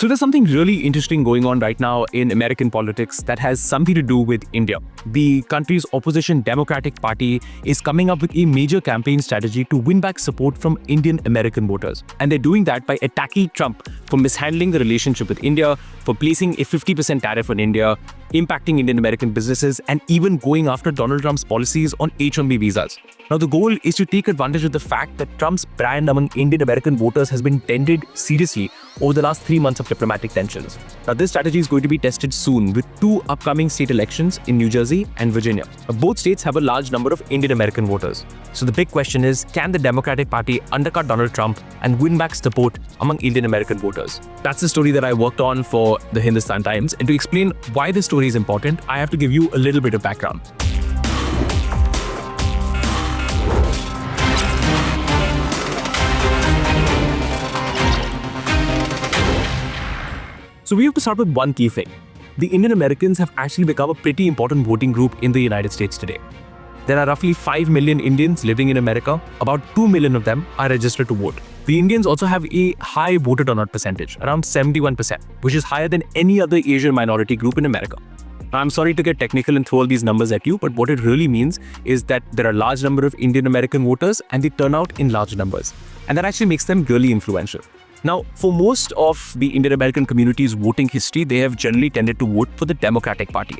So there's something really interesting going on right now in American politics that has something to do with India. The country's opposition Democratic Party is coming up with a major campaign strategy to win back support from Indian American voters. And they're doing that by attacking Trump for mishandling the relationship with India, for placing a 50% tariff on India, impacting Indian American businesses, and even going after Donald Trump's policies on H-1B visas. Now, the goal is to take advantage of the fact that Trump's brand among Indian American voters has been dented seriously over the last 3 months of diplomatic tensions. Now, this strategy is going to be tested soon with 2 upcoming state elections in New Jersey and Virginia. Both states have a large number of Indian American voters. So the big question is, can the Democratic Party undercut Donald Trump and win back support among Indian American voters? That's the story that I worked on for the Hindustan Times. And to explain why this story is important, I have to give you a little bit of background. So we have to start with one key thing. The Indian Americans have actually become a pretty important voting group in the United States today. There are roughly 5 million Indians living in America. About 2 million of them are registered to vote. The Indians also have a high voter turnout percentage, around 71%, which is higher than any other Asian minority group in America. Now, I'm sorry to get technical and throw all these numbers at you, but what it really means is that there are a large number of Indian American voters and they turn out in large numbers. And that actually makes them really influential. Now, for most of the Indian American community's voting history, they have generally tended to vote for the Democratic Party.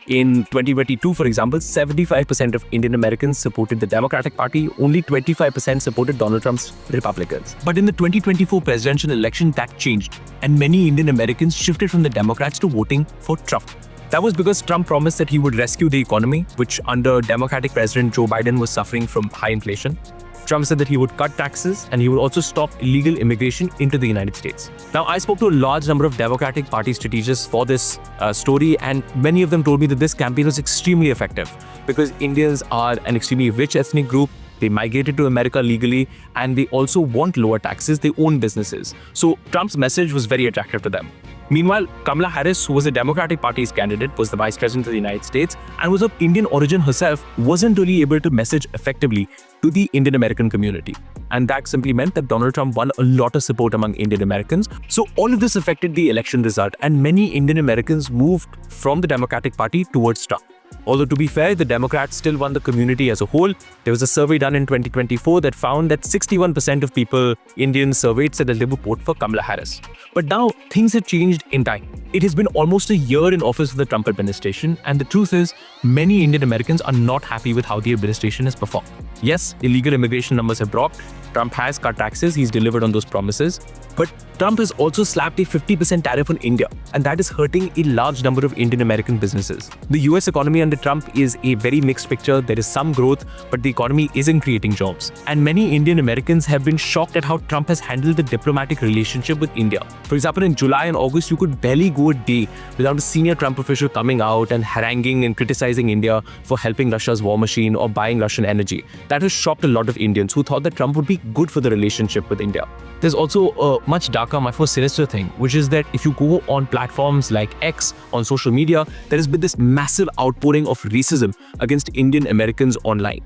In 2022, for example, 75% of Indian Americans supported the Democratic Party, only 25% supported Donald Trump's Republicans. But in the 2024 presidential election, that changed, and many Indian Americans shifted from the Democrats to voting for Trump. That was because Trump promised that he would rescue the economy, which under Democratic President Joe Biden was suffering from high inflation. Trump said that he would cut taxes and he would also stop illegal immigration into the United States. Now, I spoke to a large number of Democratic Party strategists for this story, and many of them told me that this campaign was extremely effective because Indians are an extremely rich ethnic group. They migrated to America legally and they also want lower taxes. They own businesses. So Trump's message was very attractive to them. Meanwhile, Kamala Harris, who was the Democratic Party's candidate, was the Vice President of the United States and was of Indian origin herself, wasn't really able to message effectively to the Indian American community. And that simply meant that Donald Trump won a lot of support among Indian Americans. So all of this affected the election result, and many Indian Americans moved from the Democratic Party towards Trump. Although, to be fair, the Democrats still won the community as a whole. There was a survey done in 2024 that found that 61% of people, Indians surveyed, said that they would vote for Kamala Harris. But now, things have changed in time. It has been almost a year in office for the Trump administration, and the truth is, many Indian Americans are not happy with how the administration has performed. Yes, illegal immigration numbers have dropped. Trump has cut taxes, he's delivered on those promises. But Trump has also slapped a 50% tariff on India, and that is hurting a large number of Indian American businesses. The US economy under Trump is a very mixed picture. There is some growth, but the economy isn't creating jobs. And many Indian Americans have been shocked at how Trump has handled the diplomatic relationship with India. For example, in July and August, you could barely go a day without a senior Trump official coming out and haranguing and criticizing India for helping Russia's war machine or buying Russian energy. That has shocked a lot of Indians who thought that Trump would be good for the relationship with India. There's also a much darker, much more sinister thing, which is that if you go on platforms like X, on social media, there has been this massive outpouring of racism against Indian Americans online.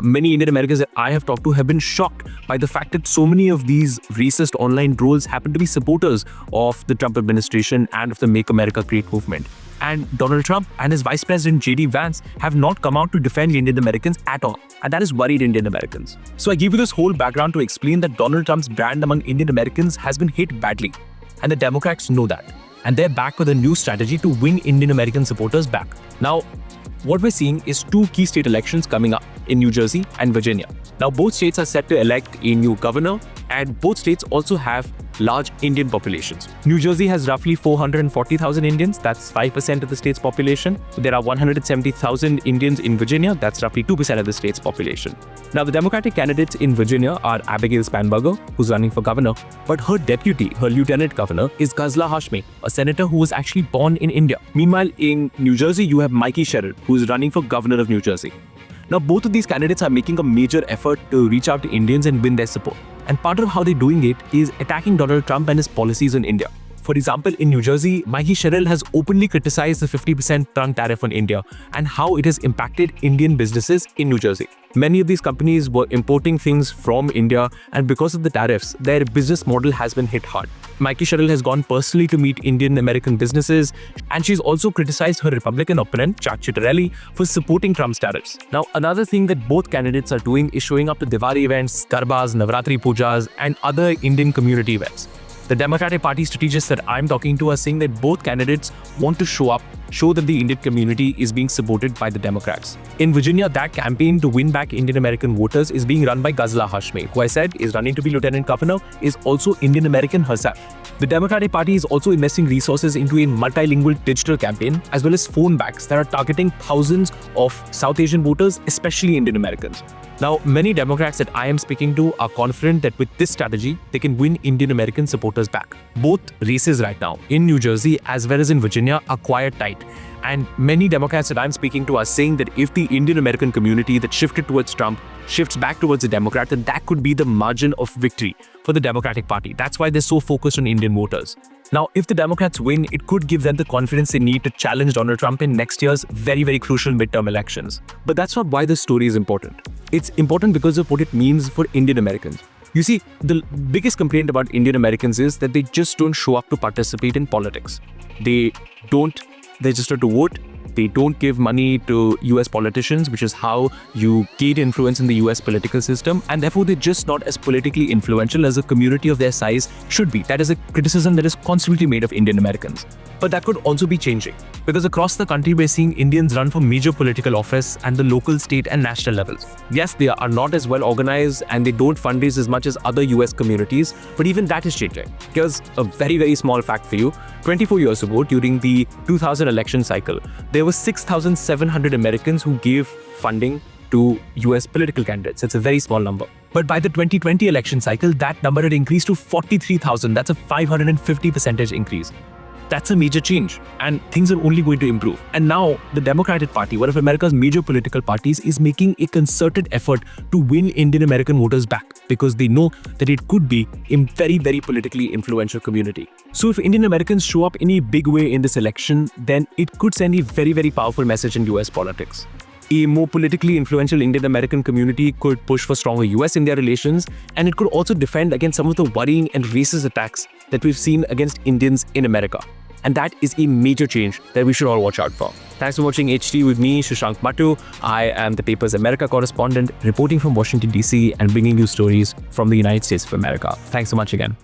Many Indian Americans that I have talked to have been shocked by the fact that so many of these racist online trolls happen to be supporters of the Trump administration and of the Make America Great movement. And Donald Trump and his Vice President J.D. Vance have not come out to defend Indian Americans at all. And that has worried Indian Americans. So I give you this whole background to explain that Donald Trump's brand among Indian Americans has been hit badly. And the Democrats know that. And they're back with a new strategy to win Indian American supporters back. Now, what we're seeing is 2 key state elections coming up in New Jersey and Virginia. Now, both states are set to elect a new governor, and both states also have large Indian populations. New Jersey has roughly 440,000 Indians, that's 5% of the state's population. There are 170,000 Indians in Virginia, that's roughly 2% of the state's population. Now, the Democratic candidates in Virginia are Abigail Spanberger, who's running for governor, but her deputy, her lieutenant governor, is Ghazla Hashmi, a senator who was actually born in India. Meanwhile, in New Jersey, you have Mikey Sherrill, who's running for governor of New Jersey. Now, both of these candidates are making a major effort to reach out to Indians and win their support. And part of how they're doing it is attacking Donald Trump and his policies on India. For example, in New Jersey, Mikey Sherrill has openly criticized the 50% Trump tariff on India and how it has impacted Indian businesses in New Jersey. Many of these companies were importing things from India, and because of the tariffs, their business model has been hit hard. Mikey Sherrill has gone personally to meet Indian-American businesses, and she's also criticized her Republican opponent, Chuck Citarelli, for supporting Trump's tariffs. Now, another thing that both candidates are doing is showing up to Diwali events, Garbas, Navratri Pujas, and other Indian community events. The Democratic Party strategists that I'm talking to are saying that both candidates want to show that the Indian community is being supported by the Democrats. In Virginia, that campaign to win back Indian American voters is being run by Ghazala Hashmi, who I said is running to be Lieutenant Governor, is also Indian American herself. The Democratic Party is also investing resources into a multilingual digital campaign, as well as phone banks that are targeting thousands of South Asian voters, especially Indian Americans. Now, many Democrats that I am speaking to are confident that with this strategy, they can win Indian American supporters back. Both races right now, in New Jersey as well as in Virginia, are quite tight. And many Democrats that I'm speaking to are saying that if the Indian American community that shifted towards Trump shifts back towards the Democrat, then that could be the margin of victory for the Democratic Party. That's why they're so focused on Indian voters. Now, if the Democrats win, it could give them the confidence they need to challenge Donald Trump in next year's very, very crucial midterm elections. But that's not why this story is important. It's important because of what it means for Indian Americans. You see, the biggest complaint about Indian Americans is that they just don't show up to participate in politics. They don't register to vote. They don't give money to US politicians, which is how you gain influence in the US political system, and therefore they're just not as politically influential as a community of their size should be. That is a criticism that is constantly made of Indian Americans. But that could also be changing, because across the country we're seeing Indians run for major political office and the local, state and national levels. Yes, they are not as well organized and they don't fundraise as much as other US communities, but even that is changing. Here's a very, very small fact for you. 24 years ago, during the 2000 election cycle, there were 6,700 Americans who gave funding to US political candidates. It's a very small number. But by the 2020 election cycle, that number had increased to 43,000. That's a 550% increase. That's a major change, and things are only going to improve. And now, the Democratic Party, one of America's major political parties, is making a concerted effort to win Indian American voters back, because they know that it could be a very, very politically influential community. So if Indian Americans show up in a big way in this election, then it could send a very, very powerful message in US politics. A more politically influential Indian American community could push for stronger US-India relations, and it could also defend against some of the worrying and racist attacks that we've seen against Indians in America. And that is a major change that we should all watch out for. Thanks for watching HT with me, Shashank Mattoo. I am the paper's America correspondent, reporting from Washington, DC, and bringing you stories from the United States of America. Thanks so much again.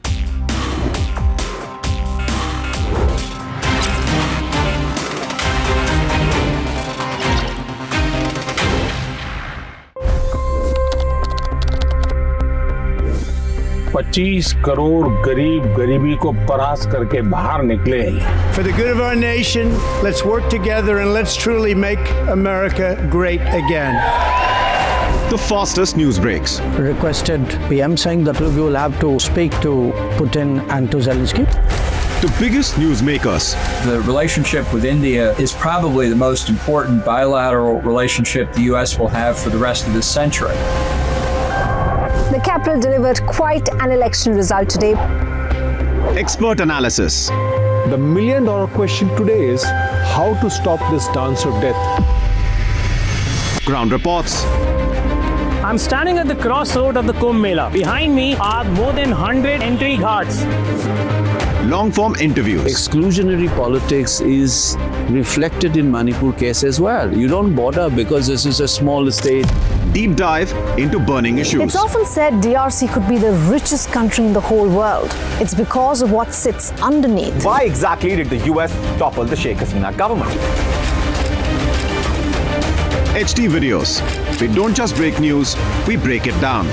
$25 crore गरीब गरीबी को परास्त करके बाहर निकले। For the good of our nation, let's work together and let's truly make America great again. The fastest news breaks. Requested PM saying that we will have to speak to Putin and to Zelensky. The biggest newsmakers. The relationship with India is probably the most important bilateral relationship the US will have for the rest of this century. The capital delivered quite an election result today. Expert analysis. The million-dollar question today is how to stop this dance of death. Ground reports. I'm standing at the crossroad of the Kumbh Mela. Behind me are more than 100 entry guards. Long-form interviews. Exclusionary politics is reflected in Manipur case as well. You don't bother because this is a small state. Deep dive into burning issues. It's often said DRC could be the richest country in the whole world. It's because of what sits underneath. Why exactly did the US topple the Sheikh Hasina government? HT videos. We don't just break news, we break it down.